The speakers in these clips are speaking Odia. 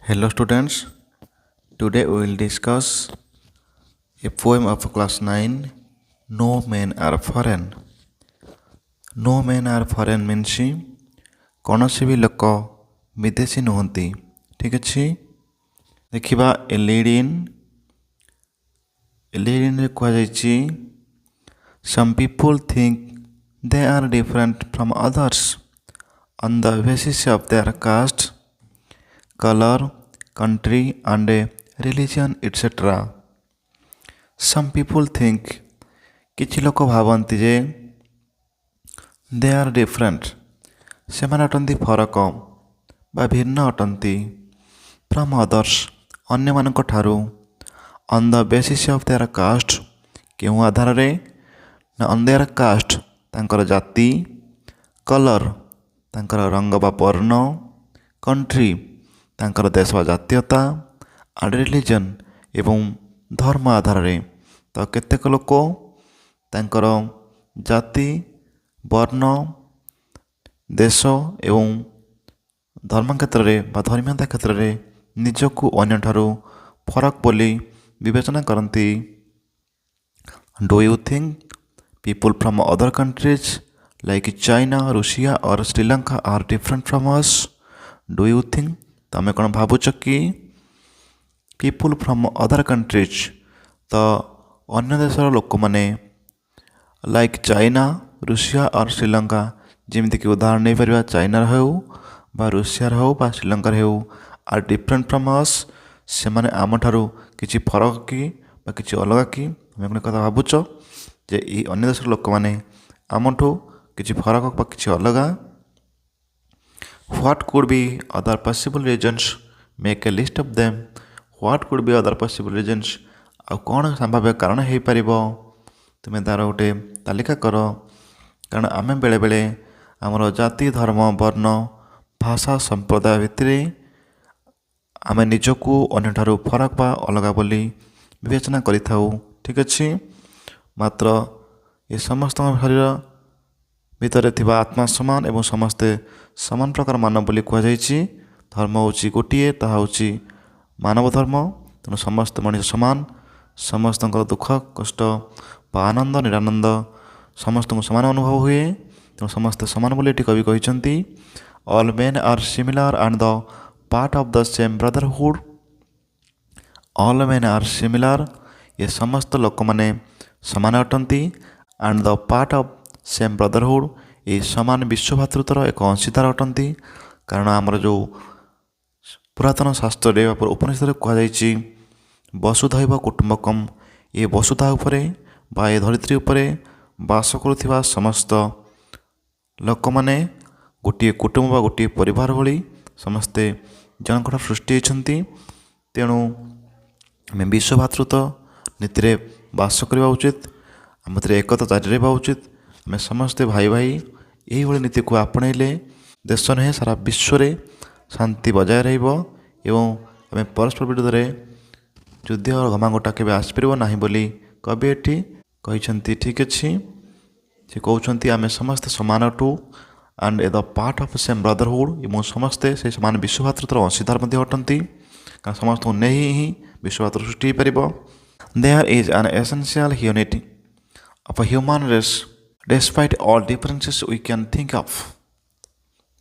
Hello students, today we will discuss a poem of class 9, No Men Are Foreign. No Men Are Foreign means କୌଣସି ବି ଲୋକ ବିଦେଶୀ ନୁହନ୍ତି। ଠିକ୍ ଅଛି, ଦେଖିବା ଏ ଲିଡ୍ କୁହାଯାଇଛି Some people think they are different from others on the basis of their caste, color, country and religion etc. Some people think କିଛି ଲୋକ ଭାବନ୍ତି ଯେ they are different ସେମାନେ ଅଟନ୍ତି ଫରକ ବା ଭିନ୍ନ ଅଟନ୍ତି from others ଅନ୍ୟମାନଙ୍କ ଠାରୁ on the basis of their caste କେଉଁ ଆଧାରରେ ନା on their caste ତାଙ୍କର ଜାତି, color ତାଙ୍କର ରଙ୍ଗ ବା ବର୍ଣ୍ଣ, country ତାଙ୍କର ଦେଶ ବା ଜାତୀୟତା and religion ଏବଂ ଧର୍ମ ଆଧାରରେ। ତ କେତେକ ଲୋକ ତାଙ୍କର ଜାତି, ବର୍ଣ୍ଣ, ଦେଶ ଏବଂ ଧର୍ମ କ୍ଷେତ୍ରରେ ବା ଧର୍ମୀୟତା କ୍ଷେତ୍ରରେ ନିଜକୁ ଅନ୍ୟଠାରୁ ଫରକ ବୋଲି ବିବେଚନା କରନ୍ତି। Do you think people from other countries like China, Russia or Sri Lanka are different from us? Do you think ତମେ କ'ଣ ଭାବୁଛ କି people from other countries ତ ଅନ୍ୟ ଦେଶର ଲୋକମାନେ like China, Russia or Sri Lanka ଯେମିତିକି ଉଦାହରଣ ନେଇପାରିବା ଚାଇନାର ହେଉ ବା ରୁଷିଆର ହେଉ ବା ଶ୍ରୀଲଙ୍କାର ହେଉ are different from us ସେମାନେ ଆମଠାରୁ କିଛି ଫରକ କି ବା କିଛି ଅଲଗା କି ତମେ କ'ଣ କଥା ଭାବୁଛ ଯେ ଏହି ଅନ୍ୟ ଦେଶର ଲୋକମାନେ ଆମଠୁ କିଛି ଫରକ ବା କିଛି ଅଲଗା? What could be other possible reasons? Make a list of them. What could be other possible reasons? ଆଉ କ'ଣ ସମ୍ଭାବ୍ୟ କାରଣ ହେଇପାରିବ ତୁମେ ତା'ର ଗୋଟେ ତାଲିକା କର। କାରଣ ଆମେ ବେଳେବେଳେ ଆମର ଜାତି, ଧର୍ମ, ବର୍ଣ୍ଣ, ଭାଷା, ସମ୍ପ୍ରଦାୟ ଭିତରେ ଆମେ ନିଜକୁ ଅନ୍ୟଠାରୁ ଫରକ ବା ଅଲଗା ବୋଲି ବିବେଚନା କରିଥାଉ। ଠିକ୍ ଅଛି, ମାତ୍ର ଏ ସମସ୍ତଙ୍କ ଶରୀର ଭିତରେ ଥିବା ଆତ୍ମା ସମାନ ଏବଂ ସମସ୍ତେ ସମାନ ପ୍ରକାର ମାନବ ବୋଲି କୁହାଯାଇଛି। ଧର୍ମ ହେଉଛି ଗୋଟିଏ, ତାହା ହେଉଛି ମାନବ ଧର୍ମ। ତେଣୁ ସମସ୍ତ ମଣିଷ ସମାନ, ସମସ୍ତଙ୍କର ଦୁଃଖ କଷ୍ଟ ବା ଆନନ୍ଦ ନିରାନନ୍ଦ ସମସ୍ତଙ୍କୁ ସମାନ ଅନୁଭବ ହୁଏ। ତେଣୁ ସମସ୍ତେ ସମାନ ବୋଲି ଏଠି କବି କହିଛନ୍ତି। All men are similar and the part of the same brotherhood. All men are similar ଏ ସମସ୍ତ ଲୋକମାନେ ସମାନ ଅଟନ୍ତି and the part of same brotherhood ଏହି ସମାନ ବିଶ୍ୱଭାତୃତ୍ୱର ଏକ ଅଂଶୀଦାର ଅଟନ୍ତି। କାରଣ ଆମର ଯେଉଁ ପୁରାତନ ଶାସ୍ତ୍ରରେ ବା ଉପନିଷଦରେ କୁହାଯାଇଛି ବସୁଧୈବ କୁଟୁମ୍ବକମ୍, ଏ ବସୁଧା ଉପରେ ବା ଏ ଧରିତ୍ରୀ ଉପରେ ବାସ କରୁଥିବା ସମସ୍ତ ଲୋକମାନେ ଗୋଟିଏ କୁଟୁମ୍ବ ବା ଗୋଟିଏ ପରିବାର ଭଳି ସମସ୍ତେ ଜଣଙ୍କଠାରୁ ସୃଷ୍ଟି ହୋଇଛନ୍ତି। ତେଣୁ ଆମେ ବିଶ୍ୱଭାତୃତ୍ୱ ନୀତିରେ ବାସ କରିବା ଉଚିତ, ଆମ ଭିତରେ ଏକତା ଜାରି ରହିବା ଉଚିତ। ଆମେ ସମସ୍ତେ ଭାଇ ଭାଇ ଏହିଭଳି ନୀତିକୁ ଆପଣେଇଲେ ଦେଶ ନୁହେଁ ସାରା ବିଶ୍ୱରେ ଶାନ୍ତି ବଜାୟ ରହିବ ଏବଂ ଆମେ ପରସ୍ପର ବିରୁଦ୍ଧରେ ଯୁଦ୍ଧ ଘମାଘୋଟା କେବେ ଆସିପାରିବ ନାହିଁ ବୋଲି କବି ଏଠି କହିଛନ୍ତି। ଠିକ୍ ଅଛି, ସେ କହୁଛନ୍ତି ଆମେ ସମସ୍ତେ ସମାନ ଅଟୁ and the part of same brotherhood ଏବଂ ସମସ୍ତେ ସେହି ସମାନ ବିଶ୍ୱଭାତୃତ୍ୱର ଅଂଶୀଦାର ମଧ୍ୟ ଅଟନ୍ତି। କାରଣ ସମସ୍ତଙ୍କୁ ନେଇ ହିଁ ବିଶ୍ୱଭାତୃ ସୃଷ୍ଟି ହୋଇପାରିବ। There is an essential unity of a human race despite all differences we can think of.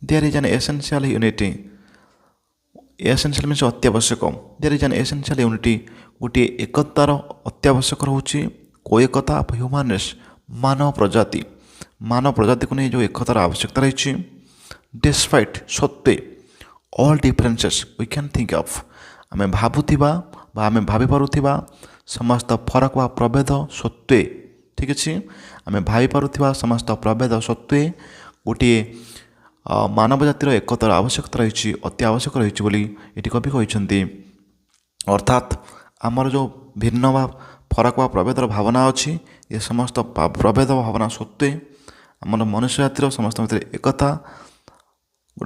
There is an essential unity. Essential means ଅତ୍ୟାବଶ୍ୟକ। There is an essential unity ଗୋଟିଏ ଏକତାର ଅତ୍ୟାବଶ୍ୟକ ରହୁଛି। କେଉଁ ଏକତା? of human race ମାନବ ପ୍ରଜାତି, ମାନବ ପ୍ରଜାତିକୁ ନେଇ ଯେଉଁ ଏକତାର ଆବଶ୍ୟକତା ରହିଛି। Despite ସତ୍ତ୍ୱେ all differences we can think of ଆମେ ଭାବୁଥିବା ବା ଆମେ ଭାବିପାରୁଥିବା ସମସ୍ତ ଫରକ ବା ପ୍ରଭେଦ ସତ୍ତ୍ୱେ, ଠିକ୍ ଅଛି, ଆମେ ଭାବିପାରୁଥିବା ସମସ୍ତ ପ୍ରଭେଦ ସତ୍ତ୍ୱେ ଗୋଟିଏ ମାନବ ଜାତିର ଏକତାର ଆବଶ୍ୟକତା ରହିଛି, ଅତି ଆବଶ୍ୟକ ରହିଛି ବୋଲି ଏଠି କବି କହିଛନ୍ତି। ଅର୍ଥାତ୍ ଆମର ଯେଉଁ ଭିନ୍ନ ବା ଫରକ ବା ପ୍ରଭେଦର ଭାବନା ଅଛି, ଏ ସମସ୍ତ ପ୍ରଭେଦ ଭାବନା ସତ୍ତ୍ୱେ ଆମର ମନୁଷ୍ୟ ଜାତିର ସମସ୍ତଙ୍କ ଭିତରେ ଏକତା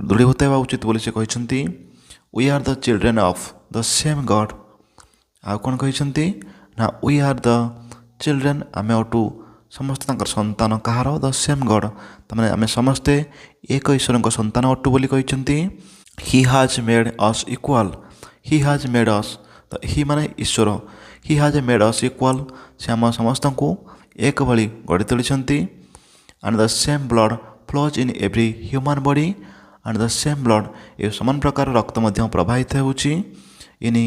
ଦୃଢ଼ୀଭୂତ ହେବା ଉଚିତ ବୋଲି ସେ କହିଛନ୍ତି। We are the children of the same God. ଆଉ କ'ଣ କହିଛନ୍ତି ନା we are the children ଆମେ ଅଟୁ ସମସ୍ତେ ତାଙ୍କର ସନ୍ତାନ। କାହାର? ଦ ସେମ୍ ଗଡ଼, ତାମାନେ ଆମେ ସମସ୍ତେ ଏକ ଈଶ୍ୱରଙ୍କ ସନ୍ତାନ ଅଟୁ ବୋଲି କହିଛନ୍ତି। He has made us equal he has made us, ତ ହି ମାନେ ଈଶ୍ୱର, he has made us equal, ସେ ଆମ ସମସ୍ତଙ୍କୁ ଏକ ଭଳି ଗଢ଼ି ତୋଳିଛନ୍ତି। And the same blood flows in every human body, and the same blood, ଏ ସମାନ ପ୍ରକାର ରକ୍ତ ମଧ୍ୟ ପ୍ରବାହିତ ହେଉଛି ଇନ୍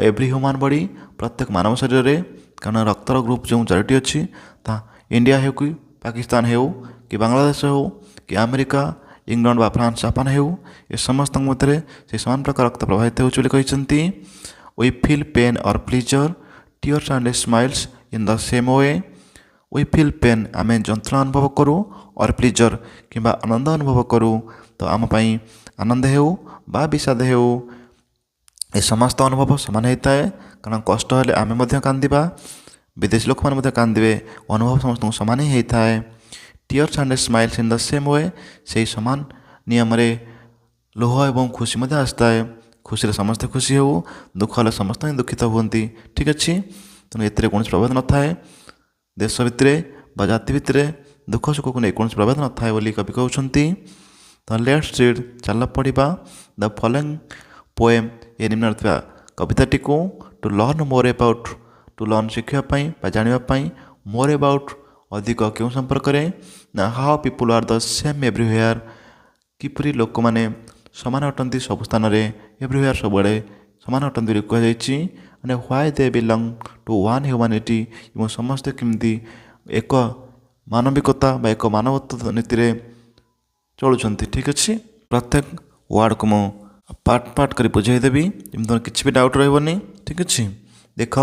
ଏଭ୍ରି ହ୍ୟୁମାନ୍ ବଡ଼ି, ପ୍ରତ୍ୟେକ ମାନବ ଶରୀରରେ। କାରଣ ରକ୍ତର ଗ୍ରୁପ୍ ଯେଉଁ 4ଟି ଅଛି, ତାହା ଇଣ୍ଡିଆ ହେଉ କି ପାକିସ୍ତାନ ହେଉ କି ବାଂଲାଦେଶ ହେଉ କି ଆମେରିକା, ଇଂଲଣ୍ଡ ବା ଫ୍ରାନ୍ସ, ଜାପାନ ହେଉ, ଏ ସମସ୍ତଙ୍କ ମଧ୍ୟରେ ସେ ସମାନ ପ୍ରକାର ରକ୍ତ ପ୍ରବାହିତ ହେଉଛି ବୋଲି କହିଛନ୍ତି। We feel pain or pleasure, tears and smiles in the same way. We feel pain, ଆମେ ଯନ୍ତ୍ରଣା ଅନୁଭବ କରୁ, ଅର୍ ପ୍ଲିଜର୍, କିମ୍ବା ଆନନ୍ଦ ଅନୁଭବ କରୁ। ତ ଆମ ପାଇଁ ଆନନ୍ଦ ହେଉ ବା ବିଷାଦ ହେଉ, ଏ ସମସ୍ତ ଅନୁଭବ ସମାନ ହୋଇଥାଏ। କାରଣ କଷ୍ଟ ହେଲେ ଆମେ ମଧ୍ୟ କାନ୍ଦିବା, ବିଦେଶୀ ଲୋକମାନେ ମଧ୍ୟ କାନ୍ଦିବେ, ଅନୁଭବ ସମସ୍ତଙ୍କୁ ସମାନ ହିଁ ହୋଇଥାଏ। Tears and smiles in the same we, ସେହି ସମାନ ନିୟମରେ ଲୁହ ଏବଂ ଖୁସି ମଧ୍ୟ ଆସିଥାଏ। ଖୁସିରେ ସମସ୍ତେ ଖୁସି ହେଉ, ଦୁଃଖ ହେଲେ ସମସ୍ତେ ହିଁ ଦୁଃଖିତ ହୁଅନ୍ତି। ଠିକ୍ ଅଛି, ତେଣୁ ଏଥିରେ କୌଣସି ପ୍ରଭେଦ ନଥାଏ। ଦେଶ ଭିତରେ ବା ଜାତି ଭିତରେ ଦୁଃଖ ସୁଖକୁ ନେଇ କୌଣସି ପ୍ରଭେଦ ନଥାଏ ବୋଲି କବି କହୁଛନ୍ତି। ତ ଲେଟ୍ସ ରିଡ୍, ଚାଲ ପଢ଼ିବା ଦ ଫଲୋଇଂ ପୋଏମ୍, ଏ ନିମ୍ନରେ ଥିବା କବିତାଟିକୁ। To learn more about, to learn ଶିଖିବା ପାଇଁ ବା ଜାଣିବା ପାଇଁ, ମୋର୍ ଏବାଉଟ୍ ଅଧିକ କେଉଁ ସମ୍ପର୍କରେ, ନା ହାଉ ପିପୁଲ୍ ଆର୍ ଦ ସେମ୍ ଏଭ୍ରିୱେୟାର୍, କିପରି ଲୋକମାନେ ସମାନ ଅଟନ୍ତି ସବୁ ସ୍ଥାନରେ, ଏଭ୍ରିୱେୟାର୍ ସବୁଆଡ଼େ ସମାନ ଅଟନ୍ତି ବୋଲି କୁହାଯାଇଛି। ମାନେ why they belong to one humanity, ଏବଂ ସମସ୍ତେ କେମିତି ଏକ ମାନବିକତା ବା ଏକ ମାନବତ୍ୱ ନୀତିରେ ଚଳୁଛନ୍ତି। ଠିକ୍ ଅଛି, ପ୍ରତ୍ୟେକ ୱାର୍ଡ଼କୁ ମୁଁ ପାର୍ଟ ପାର୍ଟ କରି ବୁଝାଇ ଦେବି, ଯେମିତି ତୁମର କିଛି ବି ଡାଉଟ୍ ରହିବନି। ଠିକ୍ ଅଛି, ଦେଖ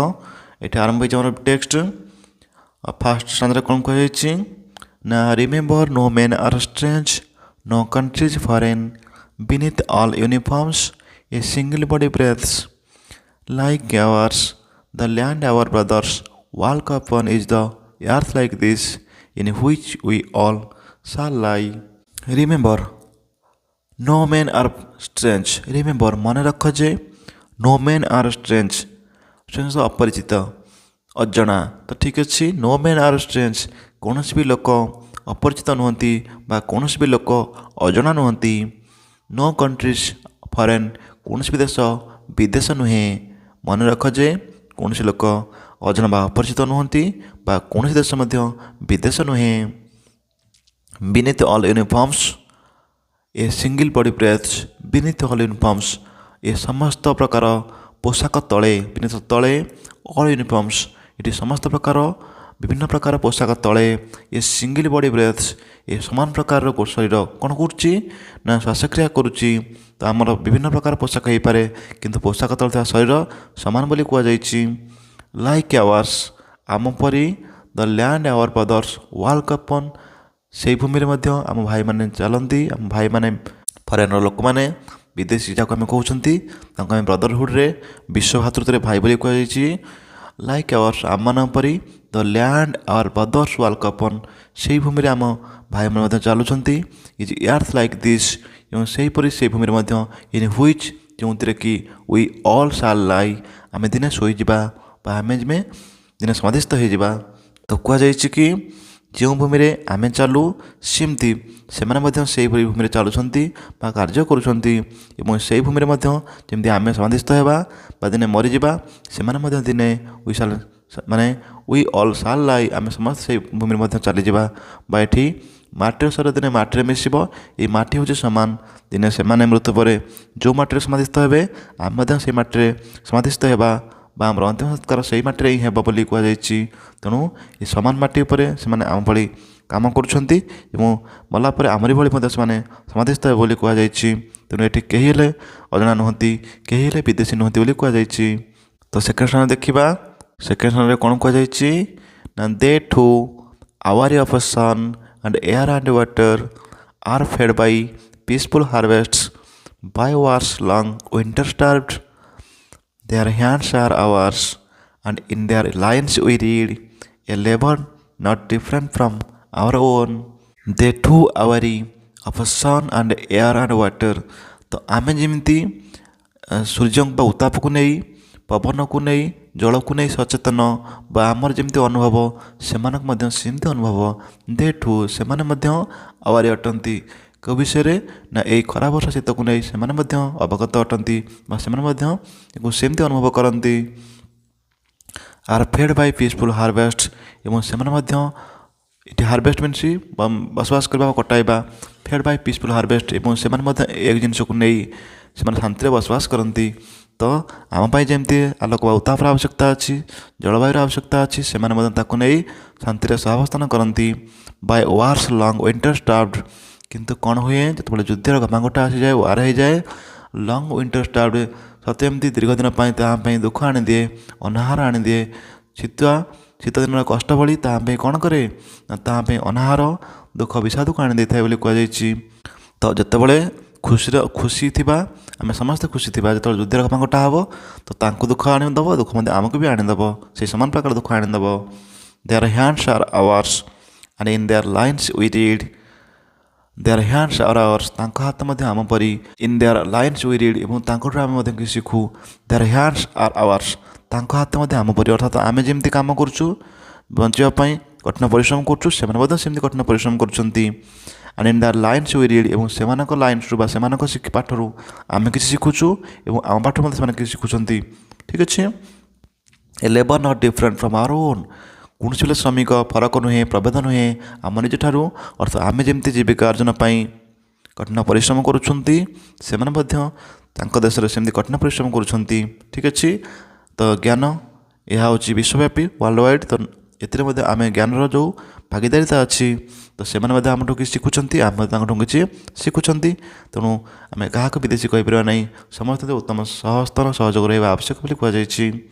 ଏଠି ଆରମ୍ଭ ହୋଇଛି ଆମର ଟେକ୍ସଟ। ଫାର୍ଷ୍ଟ ଷ୍ଟାଣ୍ଡରେ କ'ଣ କୁହାଯାଇଛି ନା remember no men are strange, no countries foreign, beneath all uniforms a single body breathes like ours, the land our brothers walk upon is the earth like this, in which we all shall lie. Remember, no men are strange. Remember, ମନେ ରଖ ଯେ no men are strange, strange ଅପରିଚିତ, ଅଜଣା। ତ ଠିକ୍ ଅଛି, no men are strange, କୌଣସି ବି ଲୋକ ଅପରିଚିତ ନୁହନ୍ତି ବା କୌଣସି ବି ଲୋକ ଅଜଣା ନୁହନ୍ତି। no countries foreign, କୌଣସି ବି ଦେଶ ବିଦେଶ ନୁହେଁ। ମନେ ରଖ ଯେ କୌଣସି ଲୋକ ଅଜଣା ବା ଅପରିଚିତ ନୁହନ୍ତି ବା କୌଣସି ଦେଶ ମଧ୍ୟ ବିଦେଶ ନୁହେଁ। ବିନିଥ୍ all uniforms a single body ବ୍ରେଥ୍ସ, ବିନିଥ୍ all uniforms, ଏ ସମସ୍ତ ପ୍ରକାର ପୋଷାକ ତଳେ, ବିନିଥ୍ ତଳେ, ଅଲ୍ ୟୁନିଫର୍ମସ୍, ଏଠି ସମସ୍ତ ପ୍ରକାର ବିଭିନ୍ନ ପ୍ରକାର ପୋଷାକ ତଳେ, ଏ ସିଙ୍ଗଲ୍ ବଡି ବ୍ରେଥ୍ସ, ଏ ସମାନ ପ୍ରକାରର ଶରୀର କ'ଣ କରୁଛି ନା ଶ୍ୱାସକ୍ରିୟା କରୁଛି। ତ ଆମର ବିଭିନ୍ନ ପ୍ରକାର ପୋଷାକ ହୋଇପାରେ, କିନ୍ତୁ ପୋଷାକ ତଳେ ଥିବା ଶରୀର ସମାନ ବୋଲି କୁହାଯାଇଛି। ଲାଇକ୍ ଆୱାର୍ସ, ଆମ ପରି, ଦ ଲ୍ୟାଣ୍ଡ ଆୱାର ବ୍ରଦର୍ସ ୱାଲ୍କ ଅପନ୍, ସେହି ଭୂମିରେ ମଧ୍ୟ ଆମ ଭାଇମାନେ ଚାଲନ୍ତି। ଆମ ଭାଇମାନେ ଫରେନର ଲୋକମାନେ, ବିଦେଶୀ ଯାହାକୁ ଆମେ କହୁଛନ୍ତି, ତାଙ୍କୁ ଆମେ ବ୍ରଦରହୁଡ଼ରେ, ବିଶ୍ୱ ଭାତୃତ୍ୱରେ ଭାଇ ବୋଲି କୁହାଯାଇଛି। ଲାଇକ୍ ଆୱାର୍ସ, ଆମମାନଙ୍କ ପରି, ଦ ଲ୍ୟାଣ୍ଡ ଆୱାର ବ୍ରଦର୍ସ ୱାଲ୍କ ଅପନ୍, ସେହି ଭୂମିରେ ଆମ ଭାଇମାନେ ମଧ୍ୟ ଚାଲୁଛନ୍ତି। ଇଜ୍ ଏର୍ଥ ଲାଇକ୍ ଦିସ୍, ଏବଂ ସେହିପରି ସେହି ଭୂମିରେ ମଧ୍ୟ, ଇନ୍ ହ୍ୱିଚ୍, ଯେଉଁଥିରେ କି ୱି ଅଲ୍ ସାଲ୍ ଲାଇ, ଆମେ ଦିନେ ଶୋଇଯିବା ବା ଆମେ ଦିନେ ସମାଧିସ୍ଥ ହୋଇଯିବା। ତ କୁହାଯାଇଛି କି ଯେଉଁ ଭୂମିରେ ଆମେ ଚାଲୁ, ସେମିତି ସେମାନେ ମଧ୍ୟ ସେହିଭଳି ଭୂମିରେ ଚାଲୁଛନ୍ତି ବା କାର୍ଯ୍ୟ କରୁଛନ୍ତି। ଏବଂ ସେହି ଭୂମିରେ ମଧ୍ୟ ଯେମିତି ଆମେ ସମାଧିସ୍ଥ ହେବା ବା ଦିନେ ମରିଯିବା, ସେମାନେ ମଧ୍ୟ ଦିନେ ୱି ଅଲ୍ ସାଲ୍ ଲାଇ, ଆମେ ସମସ୍ତେ ସେହି ଭୂମିରେ ମଧ୍ୟ ଚାଲିଯିବା। ବା ଏଠି ମାଟିର ଶରୀର ଦିନେ ମାଟିରେ ମିଶିବ, ଏହି ମାଟି ହେଉଛି ସମାନ। ଦିନେ ସେମାନେ ମୃତ୍ୟୁ ପରେ ଯେଉଁ ମାଟିରେ ସମାଧିସ୍ଥ ହେବେ, ଆମେ ମଧ୍ୟ ସେହି ମାଟିରେ ସମାଧିସ୍ଥ ହେବା ବା ଆମର ଅନ୍ତିମ ସଂସ୍କାର ସେହି ମାଟିରେ ହିଁ ହେବ ବୋଲି କୁହାଯାଇଛି। ତେଣୁ ଏ ସମାନ ମାଟି ଉପରେ ସେମାନେ ଆମ ଭଳି କାମ କରୁଛନ୍ତି ଏବଂ ମଲା ପରେ ଆମରି ଭଳି ମଧ୍ୟ ସେମାନେ ସମାଧିସ୍ଥ ହେବେ ବୋଲି କୁହାଯାଇଛି। ତେଣୁ ଏଠି କେହି ହେଲେ ଅଜଣା ନୁହନ୍ତି, କେହି ହେଲେ ବିଦେଶୀ ନୁହନ୍ତି ବୋଲି କୁହାଯାଇଛି। ତ ସେକେଣ୍ଡ ସ୍ଥାନରେ ଦେଖିବା, ସେକେଣ୍ଡ ସ୍ଥାନରେ କ'ଣ କୁହାଯାଇଛି ନା they too aware of sun and air and water are fed by peaceful harvests, by wars long winter starved. Their hands are ours, and in their lines we read a labor not different from our own. They too awary of sun and air and water. ତ ଆମେ ଯେମିତି ସୂର୍ଯ୍ୟଙ୍କ ବା ଉତ୍ତାପକୁ ନେଇ, ପବନକୁ ନେଇ, ଜଳକୁ ନେଇ ସଚେତନ ବା ଆମର ଯେମିତି ଅନୁଭବ, ସେମାନଙ୍କୁ ମଧ୍ୟ ସେମିତି ଅନୁଭବ। ଦେଠୁ ସେମାନେ ମଧ୍ୟ ଆୱାରି ଅଟନ୍ତି, କେଉଁ ବିଷୟରେ ନା ଏଇ ଖରା ବର୍ଷା ଶୀତକୁ ନେଇ ସେମାନେ ମଧ୍ୟ ଅବଗତ ଅଟନ୍ତି ବା ସେମାନେ ମଧ୍ୟ ଏହାକୁ ସେମିତି ଅନୁଭବ କରନ୍ତି। ଆର୍ ଫେଡ୍ ବାଇ ପିସଫୁଲ୍ ହାର୍ଭେଷ୍ଟ ଏବଂ ସେମାନେ ମଧ୍ୟ ଏଠି ହାର୍ଭେଷ୍ଟ ମିନ୍ସ ବସବାସ କରିବା ବା କଟାଇବା ଫେଡ୍ ବାଇ ପିସଫୁଲ୍ ହାର୍ଭେଷ୍ଟ ଏବଂ ସେମାନେ ମଧ୍ୟ ଏ ଜିନିଷକୁ ନେଇ ସେମାନେ ଶାନ୍ତିରେ ବସବାସ କରନ୍ତି। ତ ଆମ ପାଇଁ ଯେମିତି ଆଲୋକ ବା ଉତ୍ତାପର ଆବଶ୍ୟକତା ଅଛି, ଜଳବାୟୁର ଆବଶ୍ୟକତା ଅଛି, ସେମାନେ ମଧ୍ୟ ତାକୁ ନେଇ ଶାନ୍ତିରେ ସହାବସ୍ଥାନ କରନ୍ତି। ବାଇ ୱାର୍ସ ଲଙ୍ଗ ୱିଣ୍ଟର ଷ୍ଟାର୍ଭଡ କିନ୍ତୁ କ'ଣ ହୁଏ ଯେତେବେଳେ ଯୁଦ୍ଧର ଘମାଘୋଟା ଆସିଯାଏ, ୱାର ହେଇଯାଏ, ଲଙ୍ଗ ୱିଣ୍ଟର ଷ୍ଟାର୍ଭଡ ସତେ ଏମିତି ଦୀର୍ଘ ଦିନ ପାଇଁ ତାହା ପାଇଁ ଦୁଃଖ ଆଣିଦିଏ, ଅନାହାର ଆଣିଦିଏ। ଶୀତ ଦିନର କଷ୍ଟ ଭଳି ତାହା ପାଇଁ କ'ଣ କରେ ନା ତାହା ପାଇଁ ଅନାହାର ଦୁଃଖ ବିଷାଦକୁ ଆଣିଦେଇଥାଏ ବୋଲି କୁହାଯାଇଛି। ତ ଯେତେବେଳେ ଖୁସି ଥିବା ଆମେ ସମସ୍ତେ ଖୁସି ଥିବା, ଯେତେବେଳେ ଯୁଦ୍ଧର ଘମାଘୋଟା ହେବ ତ ତାଙ୍କୁ ଦୁଃଖ ଆଣିଦେବ, ଦୁଃଖ ମଧ୍ୟ ଆମକୁ ବି ଆଣିଦେବ, ସେହି ସମାନ ପ୍ରକାର ଦୁଃଖ ଆଣିଦେବ। Their hands are ours and in there lines we read. Their hands are ours ତାଙ୍କ ହାତ ମଧ୍ୟ ଆମ ପରି, ଇନ୍ ଦେୟାର ଲାଇନ୍ସ ୱି ରିଡ୍ ଏବଂ ତାଙ୍କଠୁ ଆମେ ମଧ୍ୟ କିଛି ଶିଖୁ। ଦେୟାର ହ୍ୟାଣ୍ଡସ୍ ଆର୍ ଆୱାର୍ସ ତାଙ୍କ ହାତ ମଧ୍ୟ ଆମ ପରି, ଅର୍ଥାତ୍ ଆମେ ଯେମିତି କାମ କରୁଛୁ ବଞ୍ଚିବା ପାଇଁ କଠିନ ପରିଶ୍ରମ କରୁଛୁ, ସେମାନେ ମଧ୍ୟ ସେମିତି କଠିନ ପରିଶ୍ରମ କରୁଛନ୍ତି। And in there lines we read ଏବଂ ସେମାନଙ୍କ ଲାଇନ୍ସରୁ ବା ସେମାନଙ୍କ ପାଠରୁ ଆମେ କିଛି ଶିଖୁଛୁ ଏବଂ ଆମ ପାଠରୁ ମଧ୍ୟ ସେମାନେ କିଛି ଶିଖୁଛନ୍ତି। ଠିକ୍ ଅଛି। A labour not different from our own କୌଣସି ବେଳେ ଶ୍ରମିକ ଫରକ ନୁହେଁ, ପ୍ରଭେଦ ନୁହେଁ ଆମ ନିଜଠାରୁ, ଅର୍ଥାତ୍ ଆମେ ଯେମିତି ଜୀବିକା ଅର୍ଜନ ପାଇଁ କଠିନ ପରିଶ୍ରମ କରୁଛନ୍ତି ସେମାନେ ମଧ୍ୟ ତାଙ୍କ ଦେଶରେ ସେମିତି କଠିନ ପରିଶ୍ରମ କରୁଛନ୍ତି। ଠିକ୍ ଅଛି। ତ ଜ୍ଞାନ ଏହା ହେଉଛି ବିଶ୍ୱବ୍ୟାପୀ ୱାର୍ଲଡ ୱାଇଡ୍। ତ ଏଥିରେ ମଧ୍ୟ ଆମେ ଜ୍ଞାନର ଯେଉଁ ଭାଗିଦାରିତା ଅଛି ତ ସେମାନେ ମଧ୍ୟ ଆମଠୁ କିଛି ଶିଖୁଛନ୍ତି, ଆମେ ତାଙ୍କଠୁ କିଛି ଶିଖୁଛନ୍ତି। ତେଣୁ ଆମେ କାହାକୁ ବିଦେଶୀ କହିପାରିବା ନାହିଁ, ସମସ୍ତେ ଉତ୍ତମ ସହସ୍ତର ସହଯୋଗ ରହିବା ଆବଶ୍ୟକ ବୋଲି କୁହାଯାଇଛି।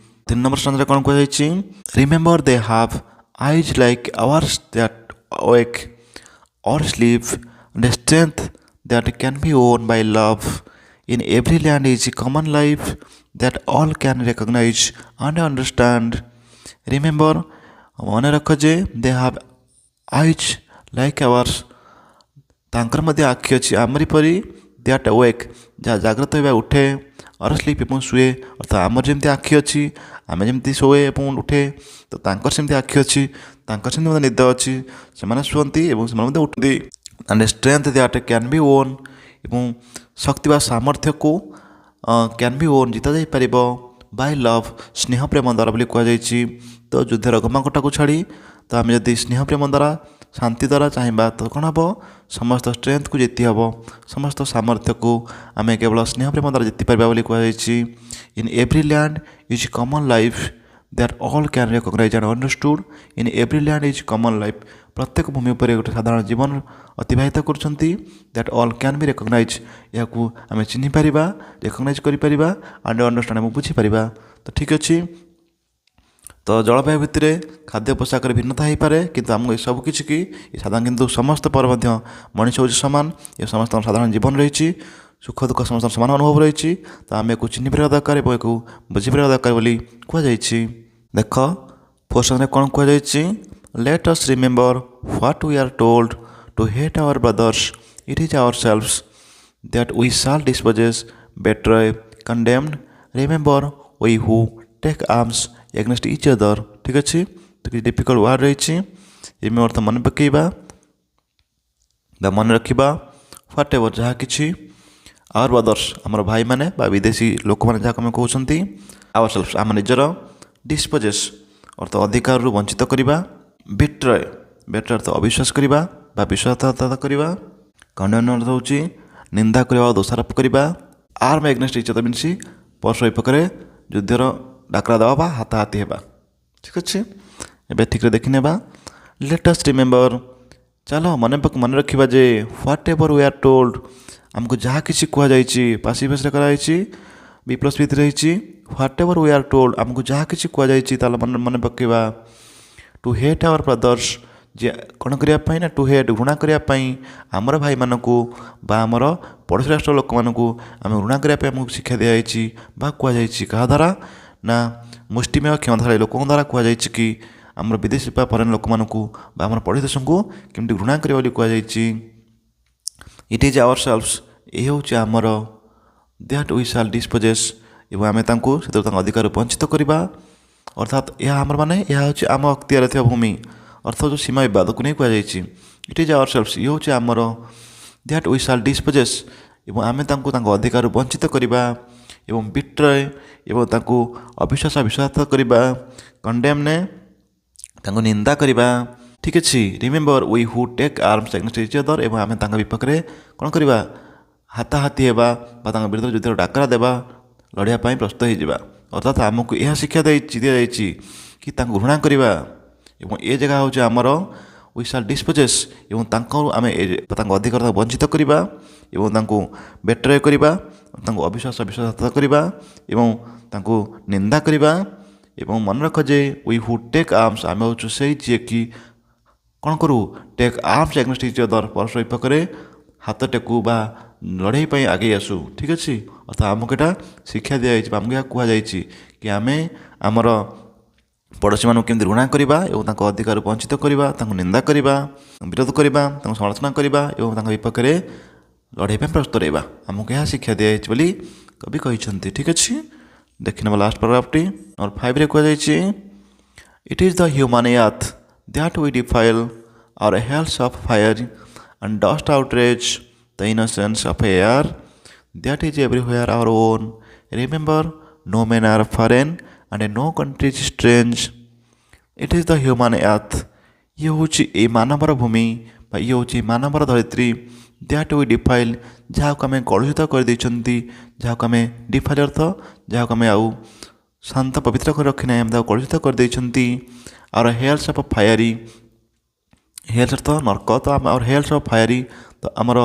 3 ନମ୍ବର ସ୍ଥାନରେ କ'ଣ କୁହାଯାଇଛି? Remember they have eyes like ours that wake or sleep and strength that can be won by love in every land is common life that all can recognise and understand. Remember ମନେ ରଖ ଯେ they have eyes like ours ତାଙ୍କର ମଧ୍ୟ ଆଖି ଅଛି ଆମରି ପରି, ଦ୍ୟାଟ୍ ୱେକ୍ ଯାହା ଜାଗ୍ରତ ହେବା ଉଠେ, ଅର୍ ସ୍ଲିପ୍ ଏବଂ ଶୁଏ, ଅର୍ଥାତ୍ ଆମର ଯେମିତି ଆଖି ଅଛି ଆମେ ଯେମିତି ଶୋଏ ଏବଂ ଉଠେ ତ ତାଙ୍କର ସେମିତି ଆଖି ଅଛି, ତାଙ୍କର ସେମିତି ମଧ୍ୟ ନିଦ ଅଛି, ସେମାନେ ଶୁଅନ୍ତି ଏବଂ ସେମାନେ ମଧ୍ୟ ଉଠନ୍ତି। And strength that can be won ଏବଂ ଶକ୍ତି ବା ସାମର୍ଥ୍ୟକୁ କ୍ୟାନ୍ ବି ଓନ୍ ଜିତା ଯାଇପାରିବ ବାଇ ଲଭ୍ ସ୍ନେହ ପ୍ରେମ ଦ୍ୱାରା ବୋଲି କୁହାଯାଇଛି। ତ ଯୁଦ୍ଧର ଘମାଘୋଟାକୁ ଛାଡ଼ି ତ ଆମେ ଯଦି ସ୍ନେହ ପ୍ରେମ ଦ୍ୱାରା ଶାନ୍ତି ଦ୍ୱାରା ଚାହିଁବା ତ କ'ଣ ହେବ, ସମସ୍ତ ଷ୍ଟ୍ରେଂଥ୍କୁ ଜିତି ହେବ, ସମସ୍ତ ସାମର୍ଥ୍ୟକୁ ଆମେ କେବଳ ସ୍ନେହ ପ୍ରେମ ଦ୍ୱାରା ଜିତିପାରିବା ବୋଲି କୁହାଯାଇଛି। In every land is common life that all can recognise and understood. In every land is common life ପ୍ରତ୍ୟେକ ଭୂମି ଉପରେ ଗୋଟେ ସାଧାରଣ ଜୀବନ ଅତିବାହିତ କରୁଛନ୍ତି। That all can be recognize ଏହାକୁ ଆମେ ଚିହ୍ନିପାରିବା, ରେକଗ୍ନାଇଜ୍ କରିପାରିବା, ଆଣ୍ଡ ଅଣ୍ଡରଷ୍ଟାଣ୍ଡ ଏବଂ ବୁଝିପାରିବା। ତ ଠିକ୍ ଅଛି। ତ ଜଳବାୟୁ ଭିତରେ ଖାଦ୍ୟ ପୋଷାକରେ ଭିନ୍ନତା ହୋଇପାରେ କିନ୍ତୁ ଆମକୁ ଏସବୁ କିଛି କି ସାଧାରଣ, କିନ୍ତୁ ସମସ୍ତ ପରେ ମଧ୍ୟ ମଣିଷ ହେଉଛି ସମାନ, ଏ ସମସ୍ତଙ୍କର ସାଧାରଣ ଜୀବନ ରହିଛି, ସୁଖ ଦୁଃଖ ସମସ୍ତଙ୍କର ସମାନ ଅନୁଭବ ରହିଛି। ତ ଆମେ ଏହାକୁ ଚିହ୍ନିପାରିବା ଦରକାର ଏବଂ ଏହାକୁ ବୁଝିପାରିବା ଦରକାର ବୋଲି କୁହାଯାଇଛି। ଦେଖ 4th ସ୍ଥାନରେ କ'ଣ କୁହାଯାଇଛି? Let us remember what we are told to hate our brothers it is ourselves that we shall dispossess betray condemn remember we who take arms against each other. ଠିକ୍ ଅଛି। ତ କିଛି ଡିଫିକଲ୍ଟ ୱାର୍ଡ଼ ରହିଛି। ରିମେମ୍ବର ତ ମନେ ପକାଇବା ବା ମନେ ରଖିବା, ହ୍ୱାଟ୍ ଏଭର ଯାହା କିଛି, ଆୱାର ବ୍ରଦର୍ସ ଆମର ଭାଇମାନେ ବା ବିଦେଶୀ ଲୋକମାନେ ଯାହାକୁ ଆମେ କହୁଛନ୍ତି, ଆୱାର ସେଲ୍ଫସ୍ ଆମ ନିଜର, ଡିସ୍ପୋଜେସ୍ ଅର୍ଥ ଅଧିକାରରୁ ବଞ୍ଚିତ କରିବା, ବିଟ୍ରୟ ଅର୍ଥ ଅବିଶ୍ୱାସ କରିବା ବା ବିଶ୍ୱାସଘାତକତା କରିବା, କଣ୍ଡେମ୍ନ ଅର୍ଥ ହେଉଛି ନିନ୍ଦା କରିବା ବା ଦୋଷାରୋପ କରିବା, arm against each other means ପରସ୍ପର ବିପକ୍ଷରେ ଯୁଦ୍ଧର ଡାକରା ଦେବା ବା ହାତାହାତି ହେବା। ଠିକ୍ ଅଛି। ଏବେ ଠିକ୍ରେ ଦେଖିନେବା। ଲେଟ୍ ଅସ୍ ରିମେମ୍ବର ଚାଲ ମନେ ରଖିବା ଯେ what ever we are told ଆମକୁ ଯାହା କିଛି କୁହାଯାଇଛି, ପାସିଭ୍ ଭଏସ୍ରେ କରାଯାଇଛି, ବି ପ୍ଲସ୍ ବି ରହିଛି। What ever we are told ଆମକୁ ଯାହା କିଛି କୁହାଯାଇଛି ତାହେଲେ ମନେ ପକାଇବା। ଟୁ ହେଟ୍ ଆୱାର ବ୍ରଦର୍ସ ଯେ କ'ଣ କରିବା ପାଇଁ ନା ଟୁ ହେଟ୍ ଘୃଣା କରିବା ପାଇଁ ଆମର ଭାଇମାନଙ୍କୁ ବା ଆମର ପଡ଼ୋଶୀ ରାଷ୍ଟ୍ର ଲୋକମାନଙ୍କୁ ଆମେ ଘୃଣା କରିବା ପାଇଁ ଆମକୁ ଶିକ୍ଷା ଦିଆଯାଇଛି ବା କୁହାଯାଇଛି। କାହା ଦ୍ୱାରା ନା ମୁଷ୍ଟିମେୟ କ୍ଷମତାଶାଳୀ ଲୋକଙ୍କ ଦ୍ୱାରା କୁହାଯାଇଛି କି ଆମର ବିଦେଶୀ ବା ଫରେନ୍ ଲୋକମାନଙ୍କୁ ବା ଆମର ପଡ଼ୋଶୀ ଦେଶଙ୍କୁ କେମିତି ଘୃଣା କରିବା ବୋଲି କୁହାଯାଇଛି। ଇଟ୍ ଇଜ୍ ଆୱାର ସେଲ୍ଭସ୍ ଏ ହେଉଛି ଆମର, ଦ୍ୟାଟ୍ ୱି ସାଲ୍ ଡିସ୍ପୋଜେସ୍ ଏବଂ ଆମେ ତାଙ୍କୁ ସେଥିରୁ ତାଙ୍କ ଅଧିକାରରୁ ବଞ୍ଚିତ କରିବା, ଅର୍ଥାତ୍ ଏହା ଆମର ମାନେ ଏହା ହେଉଛି ଆମ ଅକ୍ତିଆରରେ ଥିବା ଭୂମି, ଅର୍ଥ ଯେଉଁ ସୀମା ବିବାଦକୁ ନେଇ କୁହାଯାଇଛି। ଇଟ୍ ଇଜ୍ ଆୱାର ସେଲ୍ଭସ୍ ଇଏ ହେଉଛି ଆମର, ଦ୍ୟାଟ୍ ୱି ସାଲ୍ ଡିସ୍ପୋଜେସ୍ ଏବଂ ଆମେ ତାଙ୍କୁ ତାଙ୍କ ଅଧିକାରରୁ ବଞ୍ଚିତ କରିବା ଏବଂ ବିଟ୍ରୟ ଏବଂ ତାଙ୍କୁ ଅବିଶ୍ୱାସଘାତ କରିବା କଣ୍ଡେମ୍ନେ ତାଙ୍କୁ ନିନ୍ଦା କରିବା ଠିକ୍ ଅଛି। Remember we who take arms against each other ଏବଂ ଆମେ ତାଙ୍କ ବିପକ୍ଷରେ କ'ଣ କରିବା ହାତାହାତି ହେବା ବା ତାଙ୍କ ବିରୁଦ୍ଧରେ ଯୁଦ୍ଧର ଡାକରା ଦେବା ଲଢ଼ିବା ପାଇଁ ପ୍ରସ୍ତୁତ ହୋଇଯିବା। ଅର୍ଥାତ୍ ଆମକୁ ଏହା ଶିକ୍ଷା ଦିଆଯାଇଛି କି ତାଙ୍କୁ ଘୃଣା କରିବା ଏବଂ ଏ ଜାଗା ହେଉଛି ଆମର ୱି ସାଲ୍ ଡିସ୍ପୋଜେସ୍ ଏବଂ ତାଙ୍କୁ ଆମେ ତାଙ୍କ ଅଧିକାର ବଞ୍ଚିତ କରିବା ଏବଂ ତାଙ୍କୁ ବେଟ୍ରୟ କରିବା ତାଙ୍କୁ ଅବିଶ୍ୱାସଘାତ କରିବା ଏବଂ ତାଙ୍କୁ ନିନ୍ଦା କରିବା ଏବଂ ମନେ ରଖ ଯେ ୱି ହୁ ଟେକ୍ ଆର୍ମସ୍ ଆମେ ହେଉଛୁ ସେଇ ଯିଏକି କ'ଣ କରୁ take arms against each other ପରସ୍ପର ବିପକ୍ଷରେ ହାତ ଟେକୁ ବା ଲଢ଼େଇ ପାଇଁ ଆଗେଇ ଆସୁ ଠିକ୍ ଅଛି। ଅର୍ଥାତ୍ ଆମକୁ ଏଇଟା ଶିକ୍ଷା ଦିଆଯାଇଛି ବା ଆମକୁ ଏହା କୁହାଯାଇଛି କି ଆମେ ଆମର ପଡ଼ୋଶୀମାନଙ୍କୁ କେମିତି ଘୃଣା କରିବା ଏବଂ ତାଙ୍କ ଅଧିକାରରୁ ବଞ୍ଚିତ କରିବା ତାଙ୍କୁ ନିନ୍ଦା କରିବା ବିରୋଧ କରିବା ତାଙ୍କୁ ସମାଲୋଚନା କରିବା ଏବଂ ତାଙ୍କ ବିପକ୍ଷରେ ଲଢ଼େଇ ପାଇଁ ପ୍ରସ୍ତୁତ ରହିବା ଆମକୁ ଏହା ଶିକ୍ଷା ଦିଆଯାଇଛି ବୋଲି କବି କହିଛନ୍ତି ଠିକ୍ ଅଛି। ଦେଖିନେବା ଲାଷ୍ଟ ପାରାଗ୍ରାଫଟି ନମ୍ବର 5ରେ କୁହାଯାଇଛି it is the human earth that we defile our hells of fire and dust outrage the innocence of air that is everywhere our own ରିମେମ୍ବର no men are foreign and no country is strange. It is the human earth. ये होची ए मानवर भूमि बा ये होची मानवर धरित्री दैट वी डिफाइल जहाँ को आम कलुषित कर देइछंती जहाँ को आम डिफाइल अर्थ जहाँ को आम आउ शांत पवित्र कर रखी ना आम कलुषित कर देइछंती और हेल्स ऑफ फायरी हेल्स अर्थ नर्क तो और हेल्स ऑफ फायरी तो आमर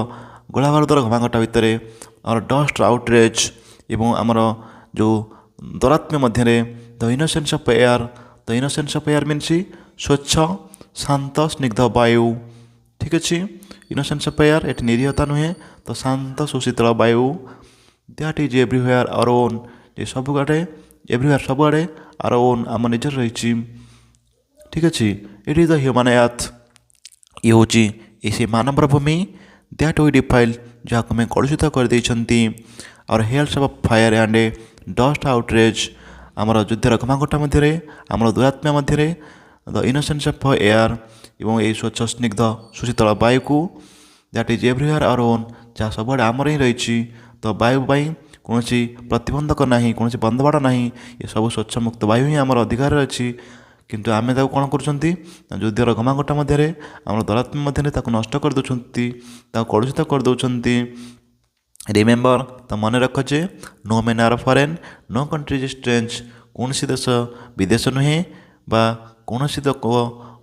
गोला बारूदर घमाघटा भितर और डस्ट आउटरेज एवं आमर जो दौरात्म्य मध्य the innocence of air the innocence of air means स्वच्छ शांत स्निग्ध वायु ठीक अच्छे इनोसेंस ऑफ एयर ये निरीहता नुहे तो शांत सुशीतल वायु that is everywhere our own ये सब आड़े एवरीवेयर सब आड़े आवर ओन आम निजर रही ठीक अच्छे it is the human earth ये हूँ ये मानवर भूमि दैट वी डिफाइल जहाँ को मैं कलुषित कर देइछंती और hells of fire and dust outrage आमर युद्धर घमाघटा मध्य आमर दुरात्म्य मध्य द इनोसेंस ऑफ एयर एवं ये स्वच्छ स्निग्ध सुशीतल वायु को that is everywhere our own जहाँ सब आमर ही रही तो वायु कौन प्रतिबंधक ना कौन बंधबाड़ ना ये सब स्वच्छ मुक्त वायु ही आमर अधिकार अच्छी किंतु आम कौन कर युद्धर घमाघटा मध्य आम दौरात्म्य मध्य नष्ट कर कलुषित कर दौरान रिमेम्बर तो मन रख जे no men are foreign no country is strange कौन सी देश विदेश नुहे बा कौन सी लोक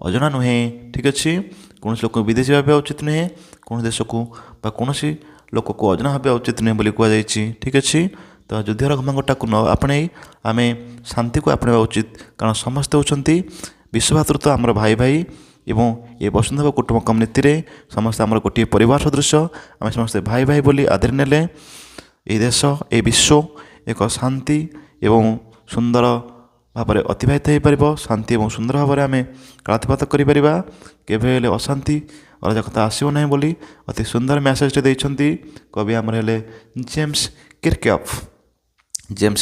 अजना नुहे ठीक अच्छे कौन लोक विदेशी भाव उचित नुहे कौन देश को कौन लोक को अजना भाव उचित नुहे बोली कहुई ठीक अच्छे तो युद्धर घमाघटा को न आपणे आम शांति को आपणा उचित कारण समस्ते होती विश्वभातृत्व आमर भाई भाई एवं ये वसुंधरा कुटुंब कम्युनिटी समस्त आमर गोटे परिवार सदृश आम समस्ते भाई भाई बोली आदर नेले ये देश ये विश्व एक शांति एवं सुंदर भाव में अतिबाहित हो पार शांति और सुंदर भाव में आम कालातिपात कर अशांति अराजकता आसो ना बोली अति सुंदर मेसेजटे देइछंती कवि आमर हेले जेम्स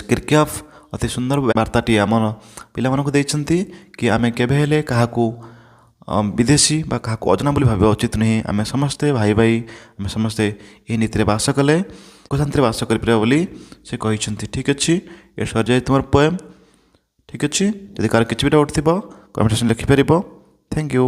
किर्क्याफ अति सुंदर वार्ताटी आम पिलामानकु देइछंती कि आम केबे काहाकू विदेशी बा क्या अजना बोली भाव उचित नुहे आम समस्ते भाई भाई आम समस्ते ये नीति बास कले शांति बास कर से कहते ठीक अच्छे ये सर जाए तुम पोएम ठीक अच्छे जब कार किसी भी डाउट थी कमेंट सेक्शन लिखिपर थैंक यू।